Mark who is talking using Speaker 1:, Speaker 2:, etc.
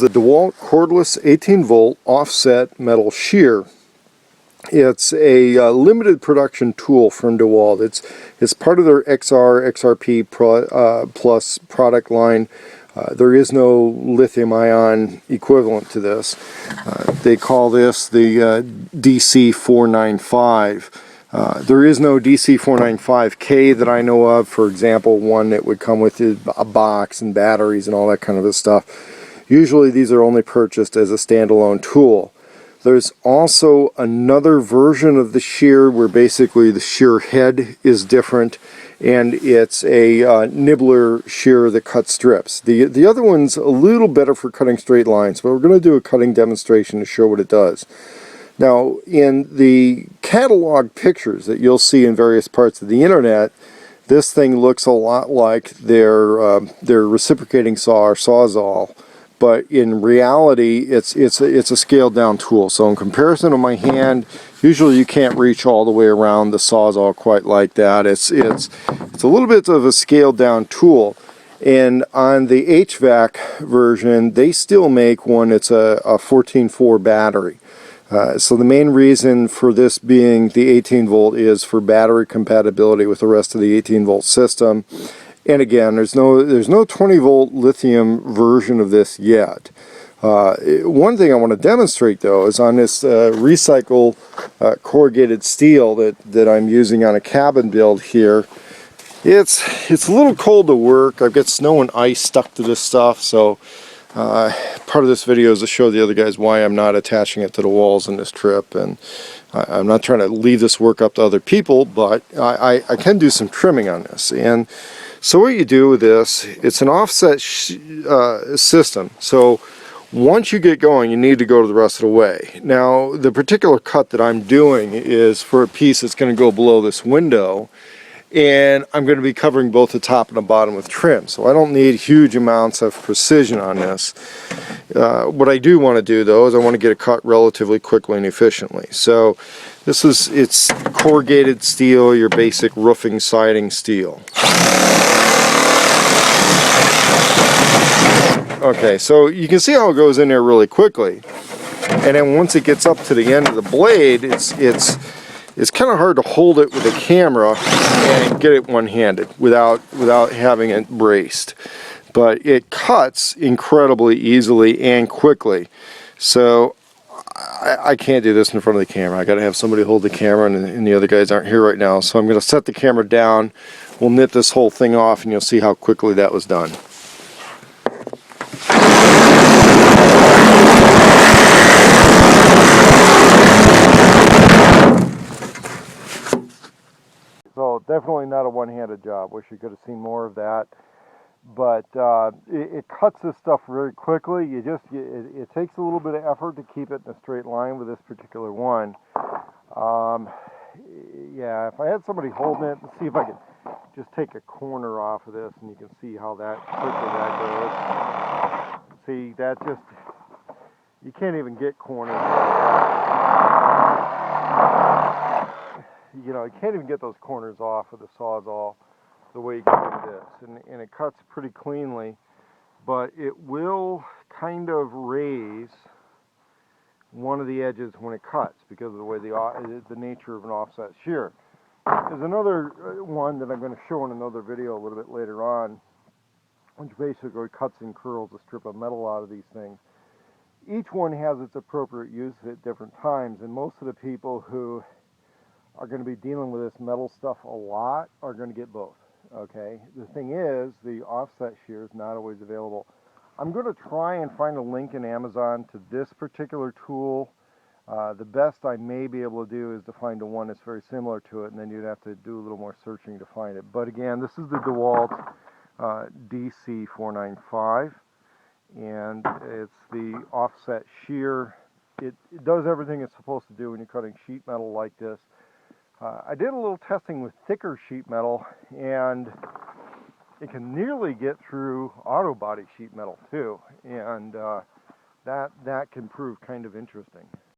Speaker 1: the Dewalt cordless 18-volt offset metal shear. It's a limited production tool from Dewalt. It's part of their XRP plus product line. There is no lithium-ion equivalent to this. They call this the DC495. There is no DC495K that I know of. For example, one that would come with a box and batteries and all that kind of stuff. Usually these are only purchased as a standalone tool. There's also another version of the shear where basically the shear head is different, and it's a nibbler shear that cuts strips. The other one's a little better for cutting straight lines, but we're going to do a cutting demonstration to show what it does. Now, in the catalog pictures that you'll see in various parts of the internet, this thing looks a lot like their reciprocating saw or Sawzall. But in reality, it's a scaled down tool. So in comparison to my hand, usually you can't reach all the way around the Sawzall quite like that. It's a little bit of a scaled down tool. And on the HVAC version, they still make one. It's a 14-4 battery. So the main reason for this being the 18 volt is for battery compatibility with the rest of the 18 volt system. And again, there's no 20 volt lithium version of this yet. One thing I want to demonstrate though is on this recycle corrugated steel that I'm using on a cabin build here. It's a little cold to work. I've got snow and ice stuck to this stuff, so part of this video is to show the other guys why I'm not attaching it to the walls in this trip. And I'm not trying to leave this work up to other people, but I can do some trimming on this. And so what you do with this, it's an offset system. So once you get going, you need to go to the rest of the way. Now, the particular cut that I'm doing is for a piece that's going to go below this window, and I'm going to be covering both the top and the bottom with trim. So I don't need huge amounts of precision on this. What I do want to do though is I want to get it cut relatively quickly and efficiently. So it's corrugated steel, your basic roofing siding steel. Okay, so you can see how it goes in there really quickly, and then once it gets up to the end of the blade, it's kind of hard to hold it with a camera and get it one-handed without having it braced. But it cuts incredibly easily and quickly. So I can't do this in front of the camera. I got to have somebody hold the camera, and the other guys aren't here right now. So I'm going to set the camera down. We'll knit this whole thing off, and you'll see how quickly that was done. So definitely not a one-handed job. Wish you could have seen more of that. But it cuts this stuff very quickly. It takes a little bit of effort to keep it in a straight line with this particular one. Yeah, if I had somebody holding it, let's see if I could just take a corner off of this, and you can see how quickly that goes. See, that just, you can't even get corners. You know, you can't even get those corners off with the Sawzall the way you can do this, and it cuts pretty cleanly, but it will kind of raise one of the edges when it cuts because of the way the nature of an offset shear. There's another one that I'm going to show in another video a little bit later on, which basically cuts and curls a strip of metal out of these things. Each one has its appropriate use at different times, and most of the people who are going to be dealing with this metal stuff a lot are going to get both. Okay, the thing is, the offset shear is not always available. I'm going to try and find a link in Amazon to this particular tool. The best I may be able to do is to find a one that's very similar to it, and then you'd have to do a little more searching to find it. But again, this is the Dewalt DC495, and it's the offset shear. It does everything it's supposed to do when you're cutting sheet metal like this. I did a little testing with thicker sheet metal, and it can nearly get through auto body sheet metal too, and that can prove kind of interesting.